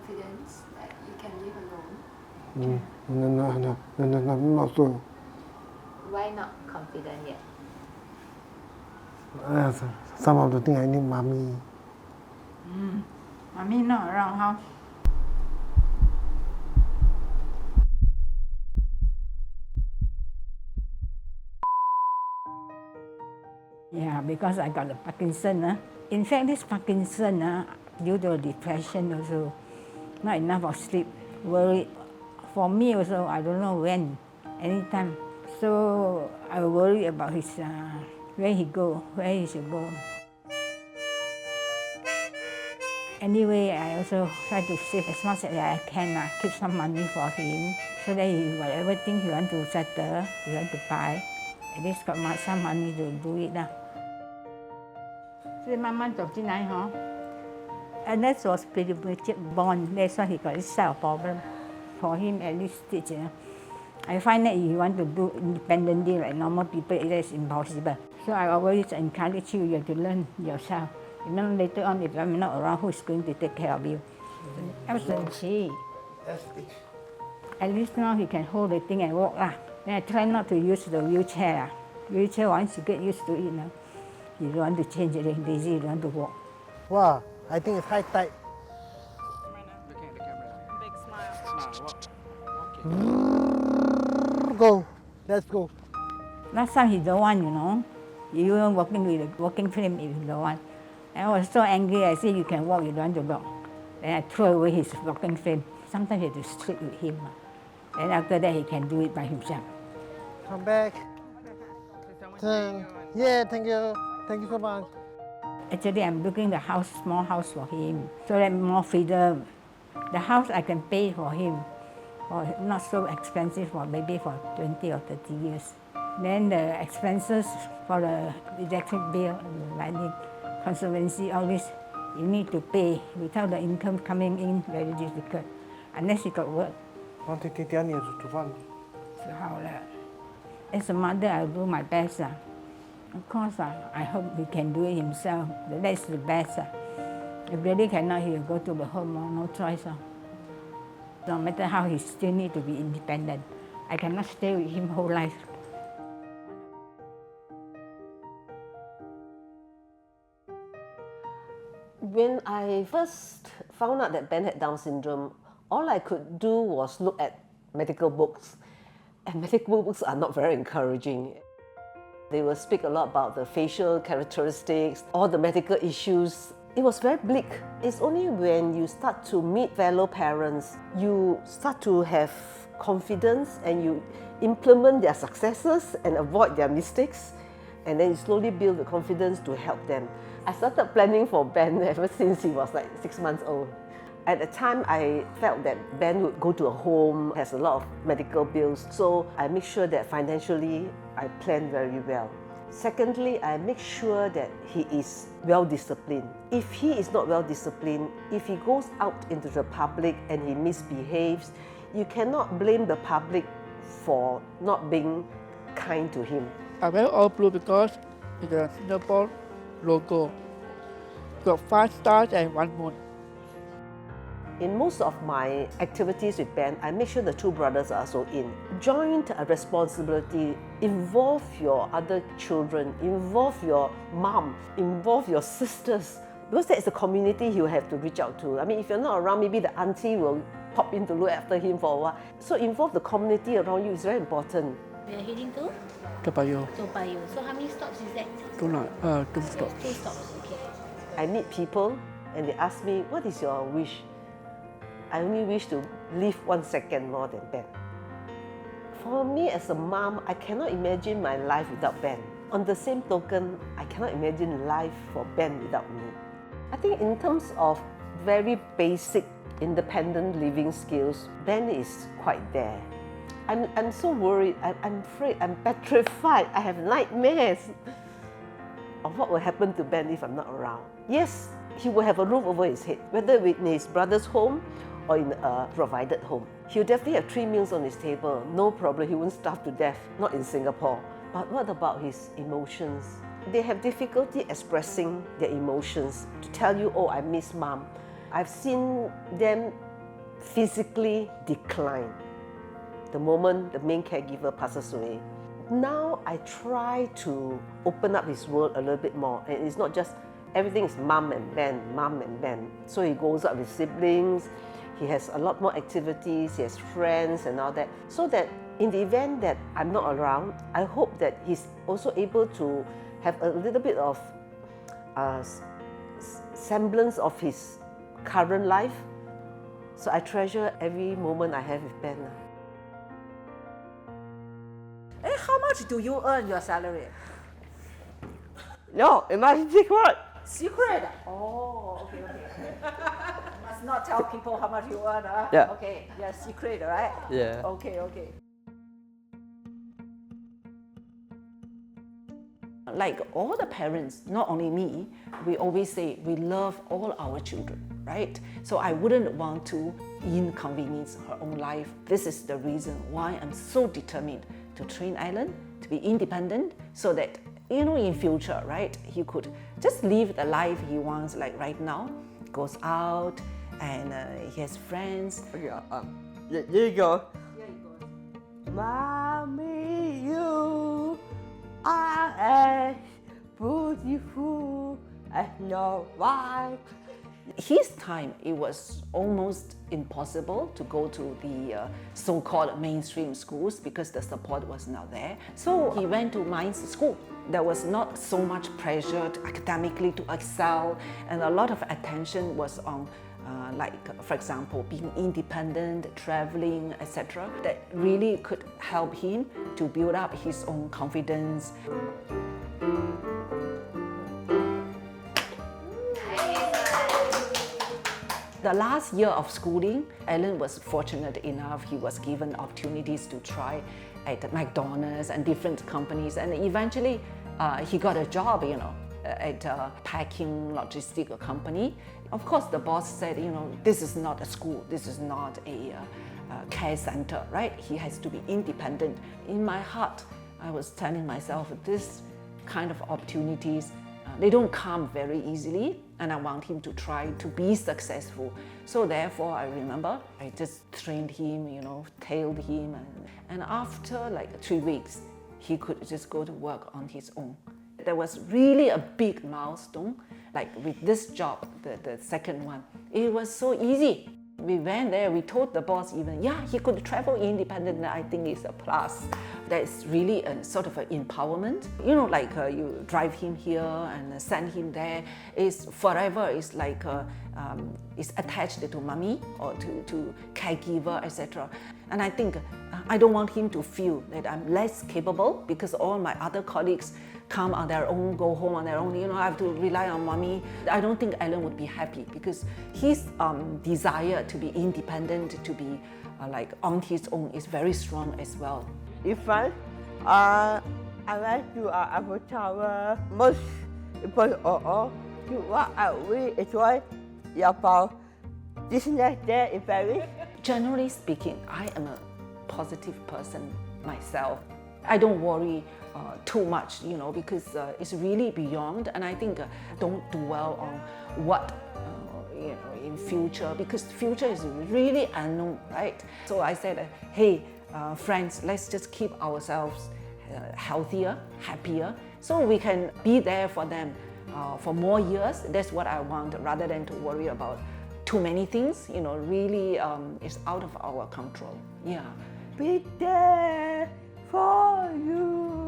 confidence that you can live alone? No, not so. Why not confident yet? Some of the things I need mommy. Mommy not around, huh? Yeah, because I got the Parkinson. In fact, this Parkinson, due to depression also, not enough of sleep, worried. For me also, I don't know when, anytime. So I worry about his, where he go, where he should go. Anyway, I also try to save as much as I can, keep some money for him, so that whatever thing he want to settle, he want to buy, at least got some money to do it. 所以慢慢走进来Ernest was pretty much born, that's why he got this side of problem. For him, at this stage, I find that he want to do independently like normal people, it is impossible. So I always encourage you have to learn yourself. You know, later on, if I'm not around, who is going to take care of you? Absolutely. At least now he can hold the thing and walk. Then I try not to use the wheelchair. Wheelchair, once you get used to it, you don't want to change it, lazy, you don't want to walk. Wow, I think it's high tide. Looking at the camera. Big smile. Go, let's go. Last time he don't want, You even walking with a walking frame if you don't want. I was so angry, I said, you can walk, you don't want to walk. Then I throw away his walking frame. Sometimes you have to sleep with him. And after that, he can do it by himself. Come back. Yeah, thank you. Thank you so much. Actually, I'm looking the house, small house for him, so that more freedom. The house I can pay for him, or not so expensive for maybe for 20 or 30 years. Then the expenses for the electric bill, lighting, conservancy, all this, you need to pay. Without the income coming in, very difficult, unless you got work. So how as a mother, I'll do my best. Of course, I hope he can do it himself. That's the best. If really cannot, he will go to the home, no choice. No matter how, he still need to be independent. I cannot stay with him whole life. When I first found out that Ben had Down syndrome, all I could do was look at medical books. And medical books are not very encouraging. They will speak a lot about the facial characteristics, all the medical issues. It was very bleak. It's only when you start to meet fellow parents, you start to have confidence and you implement their successes and avoid their mistakes. And then you slowly build the confidence to help them. I started planning for Ben ever since he was like 6 months old. At the time, I felt that Ben would go to a home, has a lot of medical bills, so I make sure that financially I plan very well. Secondly, I make sure that he is well disciplined. If he is not well disciplined, if he goes out into the public and he misbehaves, you cannot blame the public for not being kind to him. I wear all blue because it's a Singapore logo. Got 5 stars and 1 moon. In most of my activities with Ben, I make sure the 2 brothers are also in. Joint responsibility, involve your other children, involve your mom, involve your sisters. Because that is the community he will have to reach out to. I mean, if you're not around, maybe the auntie will pop in to look after him for a while. So involve the community around you is very important. We are heading to Toa Payoh. Toa Payoh. So how many stops is that? 2 stops. 2 stops, okay. I meet people and they ask me, what is your wish? I only wish to live 1 second more than Ben. For me as a mom, I cannot imagine my life without Ben. On the same token, I cannot imagine life for Ben without me. I think in terms of very basic independent living skills, Ben is quite there. I'm so worried, I'm afraid, I'm petrified, I have nightmares of what will happen to Ben if I'm not around. Yes, he will have a roof over his head, whether in his brother's home or in a provided home. He'll definitely have 3 meals on his table, no problem, he won't starve to death, not in Singapore. But what about his emotions? They have difficulty expressing their emotions, to tell you, oh, I miss mom. I've seen them physically decline the moment the main caregiver passes away. Now I try to open up his world a little bit more, and it's not just everything is mum and Ben, mum and Ben. So he goes out with siblings, he has a lot more activities, he has friends and all that. So that in the event that I'm not around, I hope that he's also able to have a little bit of semblance of his current life. So I treasure every moment I have with Ben. How much do you earn your salary? No, it must be secret. Secret? Oh, okay, okay. Must not tell people how much you earn, huh? Yeah. Okay, yeah, secret, right? Yeah. Okay, okay. Like all the parents, not only me, we always say we love all our children, right? So I wouldn't want to inconvenience her own life. This is the reason why I'm so determined to train Alan to be independent, so that, you know, in future, right, he could just live the life he wants, like right now, goes out and he has friends. Yeah, there you go. Mommy, you are as beautiful as Snow White. His time, it was almost impossible to go to the so-called mainstream schools because the support was not there. So he went to Mines School. There was not so much pressure academically to excel, and a lot of attention was on like, for example, being independent, traveling, etc. That really could help him to build up his own confidence. The last year of schooling, Alan was fortunate enough, he was given opportunities to try at McDonald's and different companies, and eventually he got a job, you know, at a packing logistic company. Of course, the boss said, you know, this is not a school, this is not a care center, right? He has to be independent. In my heart, I was telling myself, this kind of opportunities, they don't come very easily, and I want him to try to be successful. So therefore, I remember I just trained him, you know, tailed him, and after like 3 weeks, he could just go to work on his own. There was really a big milestone, like with this job, the second one. It was so easy. We went there, we told the boss even, yeah, he could travel independently. I think it's a plus. That's really a sort of an empowerment. You know, like you drive him here and send him there. It's forever, it's like it's attached to mommy or to caregiver, etc. And I think I don't want him to feel that I'm less capable because all my other colleagues come on their own, go home on their own, you know, I have to rely on mommy. I don't think Alan would be happy because his desire to be independent, to be like on his own is very strong as well. In fact, I went to Eiffel Tower. Most important of all, to what I really enjoy about business there in Paris. Generally speaking, I am a positive person myself. I don't worry too much, you know, because it's really beyond, and I think don't dwell on what you know, in future, because future is really unknown, right? So I said, hey, friends, let's just keep ourselves healthier, happier, so we can be there for them for more years. That's what I want, rather than to worry about too many things, you know, really it's out of our control. Yeah. Be there for you.